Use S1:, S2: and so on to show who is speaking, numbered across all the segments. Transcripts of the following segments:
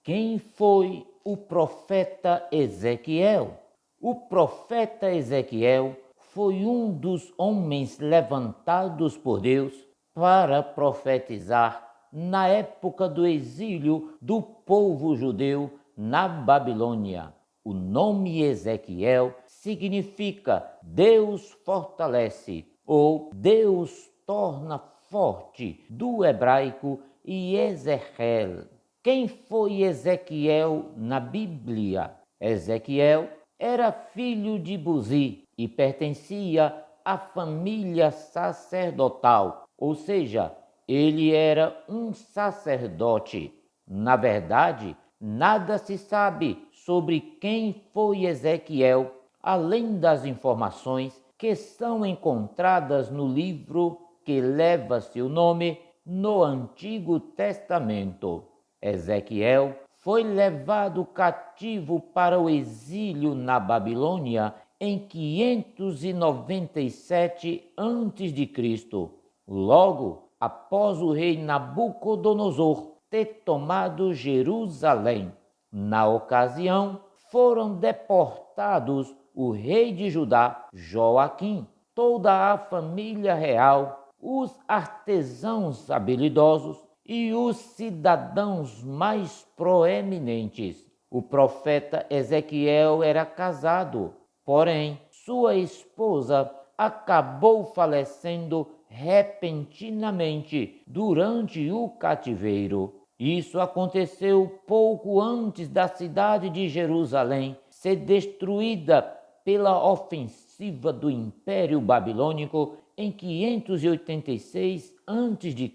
S1: Quem foi o profeta Ezequiel? O profeta Ezequiel foi um dos homens levantados por Deus para profetizar na época do exílio do povo judeu na Babilônia. O nome Ezequiel significa Deus fortalece ou Deus torna forte, do hebraico Yezreel. Quem foi Ezequiel na Bíblia? Ezequiel era filho de Buzi e pertencia à família sacerdotal, ou seja, ele era um sacerdote. Na verdade, nada se sabe sobre quem foi Ezequiel, além das informações que são encontradas no livro que leva seu nome no Antigo Testamento. Ezequiel foi levado cativo para o exílio na Babilônia em 597 a.C., logo após o rei Nabucodonosor ter tomado Jerusalém. Na ocasião, foram deportados o rei de Judá, Joaquim, toda a família real, os artesãos habilidosos e os cidadãos mais proeminentes. O profeta Ezequiel era casado, porém sua esposa acabou falecendo repentinamente durante o cativeiro. Isso aconteceu pouco antes da cidade de Jerusalém ser destruída pela ofensiva do Império Babilônico em 586 a.C.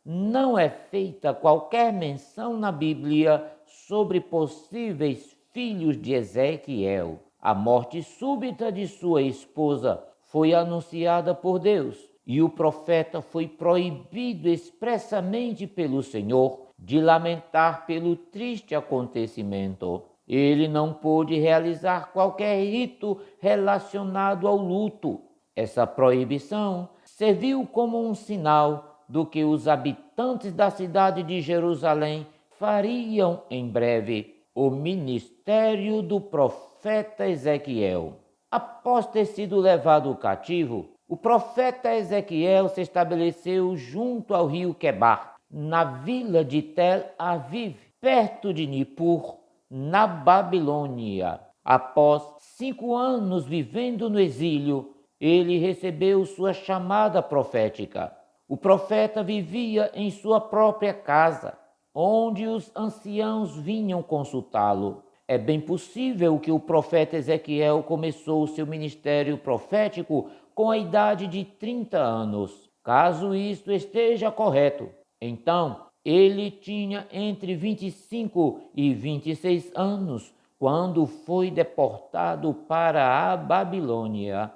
S1: Não é feita qualquer menção na Bíblia sobre possíveis filhos de Ezequiel. A morte súbita de sua esposa foi anunciada por Deus e o profeta foi proibido expressamente pelo Senhor de lamentar pelo triste acontecimento. Ele não pôde realizar qualquer rito relacionado ao luto. Essa proibição serviu como um sinal do que os habitantes da cidade de Jerusalém fariam em breve: o ministério do profeta Ezequiel. Após ter sido levado cativo, o profeta Ezequiel se estabeleceu junto ao rio Quebar, na vila de Tel Aviv, perto de Nippur, na Babilônia. Após 5 anos vivendo no exílio, ele recebeu sua chamada profética. O profeta vivia em sua própria casa, onde os anciãos vinham consultá-lo. É bem possível que o profeta Ezequiel começou seu ministério profético com a idade de 30 anos. Caso isto esteja correto, então ele tinha entre 25 e 26 anos quando foi deportado para a Babilônia.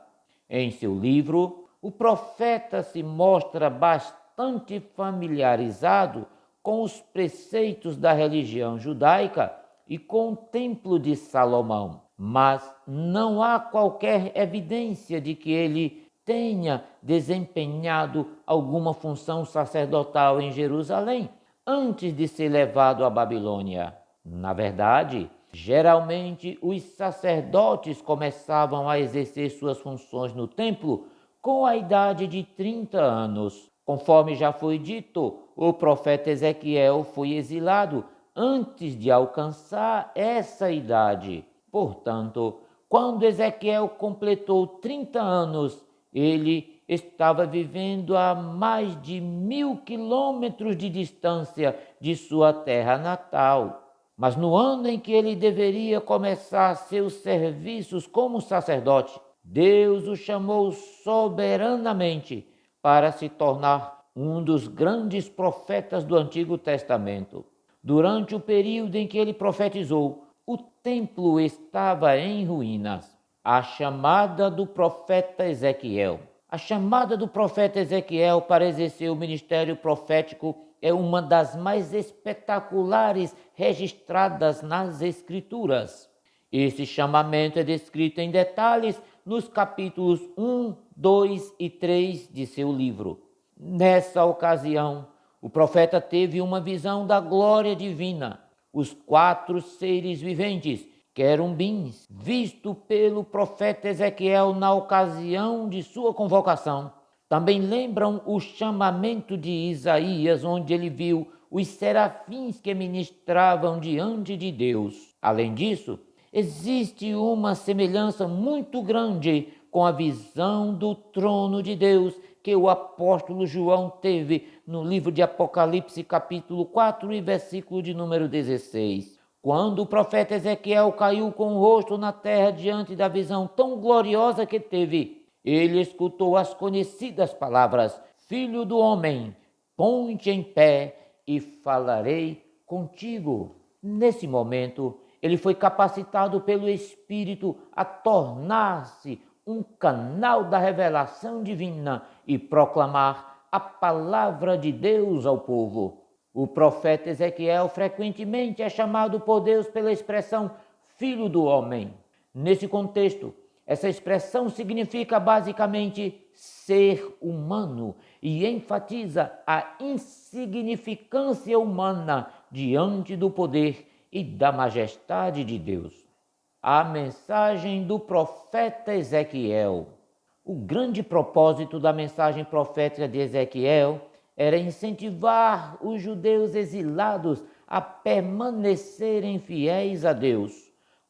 S1: Em seu livro, o profeta se mostra bastante familiarizado com os preceitos da religião judaica e com o Templo de Salomão, mas não há qualquer evidência de que ele tenha desempenhado alguma função sacerdotal em Jerusalém antes de ser levado à Babilônia. Na verdade, geralmente os sacerdotes começavam a exercer suas funções no templo com a idade de 30 anos. Conforme já foi dito, o profeta Ezequiel foi exilado antes de alcançar essa idade. Portanto, quando Ezequiel completou 30 anos, ele estava vivendo a mais de 1.000 quilômetros de distância de sua terra natal. Mas no ano em que ele deveria começar seus serviços como sacerdote, Deus o chamou soberanamente para se tornar um dos grandes profetas do Antigo Testamento. Durante o período em que ele profetizou, o templo estava em ruínas. A chamada do profeta Ezequiel. A chamada do profeta Ezequiel para exercer o ministério profético é uma das mais espetaculares registradas nas Escrituras. Esse chamamento é descrito em detalhes nos capítulos 1, 2 e 3 de seu livro. Nessa ocasião, o profeta teve uma visão da glória divina. os 4 seres viventes, querubins, visto pelo profeta Ezequiel na ocasião de sua convocação. Também lembram o chamamento de Isaías, onde ele viu os serafins que ministravam diante de Deus. Além disso, existe uma semelhança muito grande com a visão do trono de Deus que o apóstolo João teve no livro de Apocalipse, capítulo 4 e versículo de número 16. Quando o profeta Ezequiel caiu com o rosto na terra diante da visão tão gloriosa que teve, ele escutou as conhecidas palavras: Filho do homem, ponte em pé e falarei contigo. Nesse momento, ele foi capacitado pelo Espírito a tornar-se um canal da revelação divina e proclamar a palavra de Deus ao povo. O profeta Ezequiel frequentemente é chamado por Deus pela expressão Filho do homem. Nesse contexto, essa expressão significa basicamente ser humano e enfatiza a insignificância humana diante do poder e da majestade de Deus. A mensagem do profeta Ezequiel. O grande propósito da mensagem profética de Ezequiel era incentivar os judeus exilados a permanecerem fiéis a Deus,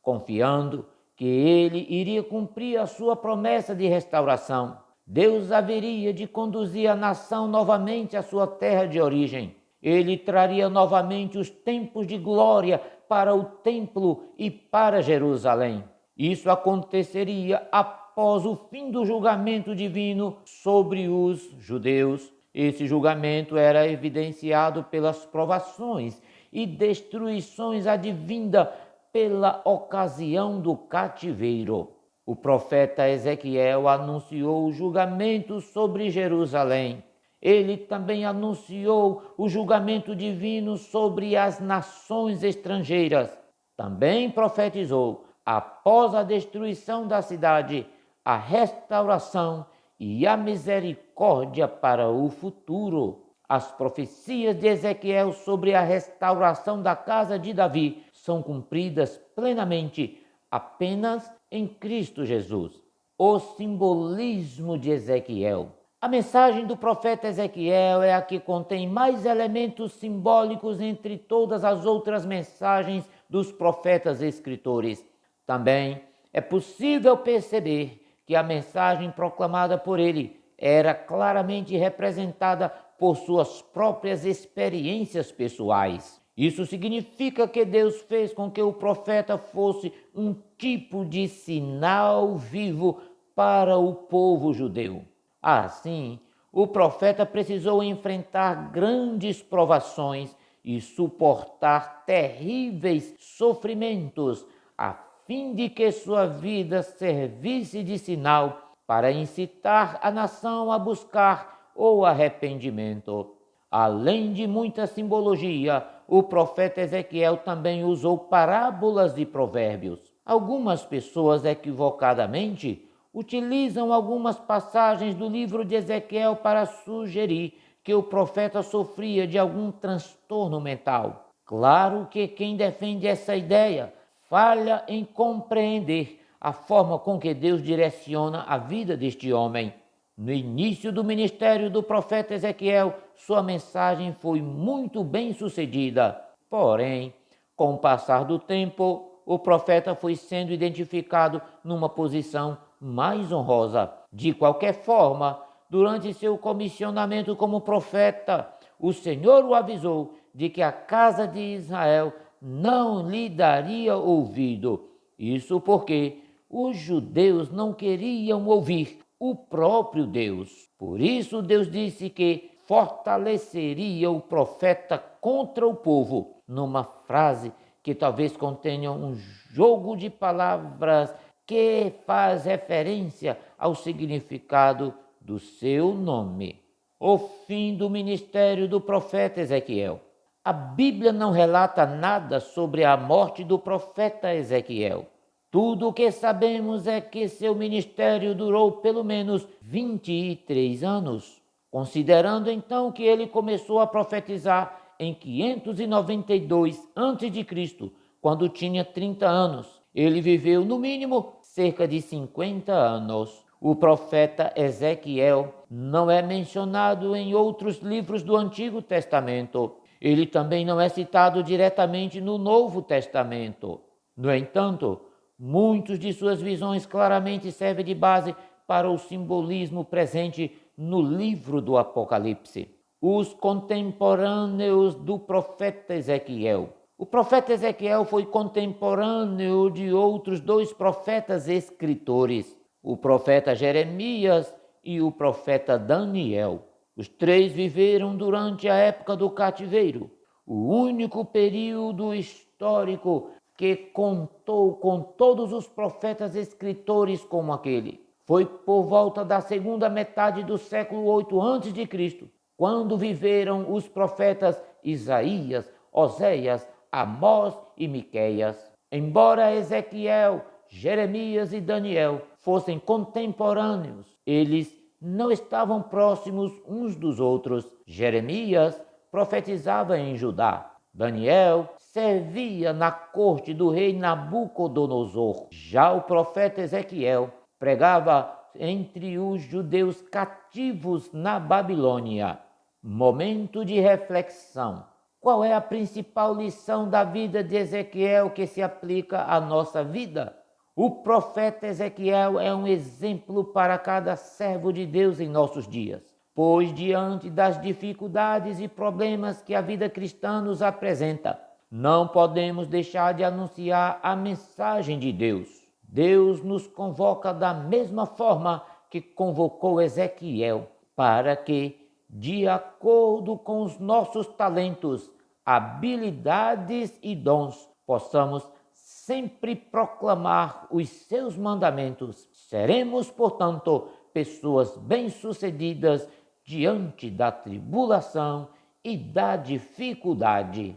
S1: confiando que ele iria cumprir a sua promessa de restauração. Deus haveria de conduzir a nação novamente à sua terra de origem. Ele traria novamente os tempos de glória para o templo e para Jerusalém. Isso aconteceria após o fim do julgamento divino sobre os judeus. Esse julgamento era evidenciado pelas provações e destruições advindas pela ocasião do cativeiro. O profeta Ezequiel anunciou o julgamento sobre Jerusalém. Ele também anunciou o julgamento divino sobre as nações estrangeiras. Também profetizou, após a destruição da cidade, a restauração e a misericórdia para o futuro. As profecias de Ezequiel sobre a restauração da casa de Davi são cumpridas plenamente apenas em Cristo Jesus. O simbolismo de Ezequiel. A mensagem do profeta Ezequiel é a que contém mais elementos simbólicos entre todas as outras mensagens dos profetas e escritores. Também é possível perceber que a mensagem proclamada por ele era claramente representada por suas próprias experiências pessoais. Isso significa que Deus fez com que o profeta fosse um tipo de sinal vivo para o povo judeu. Assim, o profeta precisou enfrentar grandes provações e suportar terríveis sofrimentos, a fim de que sua vida servisse de sinal para incitar a nação a buscar o arrependimento. Além de muita simbologia, o profeta Ezequiel também usou parábolas e provérbios. Algumas pessoas equivocadamente utilizam algumas passagens do livro de Ezequiel para sugerir que o profeta sofria de algum transtorno mental. Claro que quem defende essa ideia falha em compreender a forma com que Deus direciona a vida deste homem. No início do ministério do profeta Ezequiel, sua mensagem foi muito bem sucedida. Porém, com o passar do tempo, o profeta foi sendo identificado numa posição mais honrosa. De qualquer forma, durante seu comissionamento como profeta, o Senhor o avisou de que a casa de Israel não lhe daria ouvido. Isso porque os judeus não queriam ouvir o próprio Deus. Por isso Deus disse que fortaleceria o profeta contra o povo, numa frase que talvez contenha um jogo de palavras que faz referência ao significado do seu nome. O fim do ministério do profeta Ezequiel. A Bíblia não relata nada sobre a morte do profeta Ezequiel. Tudo o que sabemos é que seu ministério durou pelo menos 23 anos. Considerando então que ele começou a profetizar em 592 a.C., quando tinha 30 anos. Ele viveu, no mínimo, cerca de 50 anos. O profeta Ezequiel não é mencionado em outros livros do Antigo Testamento. Ele também não é citado diretamente no Novo Testamento. No entanto, muitas de suas visões claramente servem de base para o simbolismo presente no livro do Apocalipse. Os contemporâneos do profeta Ezequiel. O profeta Ezequiel foi contemporâneo de outros dois profetas escritores, o profeta Jeremias e o profeta Daniel. Os três viveram durante a época do cativeiro, o único período histórico que contou com todos os profetas escritores como aquele. Foi por volta da segunda metade do século 8 a.C., quando viveram os profetas Isaías, Oséias, Amós e Miqueias. Embora Ezequiel, Jeremias e Daniel fossem contemporâneos, eles não estavam próximos uns dos outros. Jeremias profetizava em Judá. Daniel servia na corte do rei Nabucodonosor. Já o profeta Ezequiel pregava entre os judeus cativos na Babilônia. Momento de reflexão. Qual é a principal lição da vida de Ezequiel que se aplica à nossa vida? O profeta Ezequiel é um exemplo para cada servo de Deus em nossos dias, pois diante das dificuldades e problemas que a vida cristã nos apresenta, não podemos deixar de anunciar a mensagem de Deus. Deus nos convoca da mesma forma que convocou Ezequiel, para que, de acordo com os nossos talentos, habilidades e dons, possamos sempre proclamar os seus mandamentos. Seremos, portanto, pessoas bem-sucedidas diante da tribulação e da dificuldade.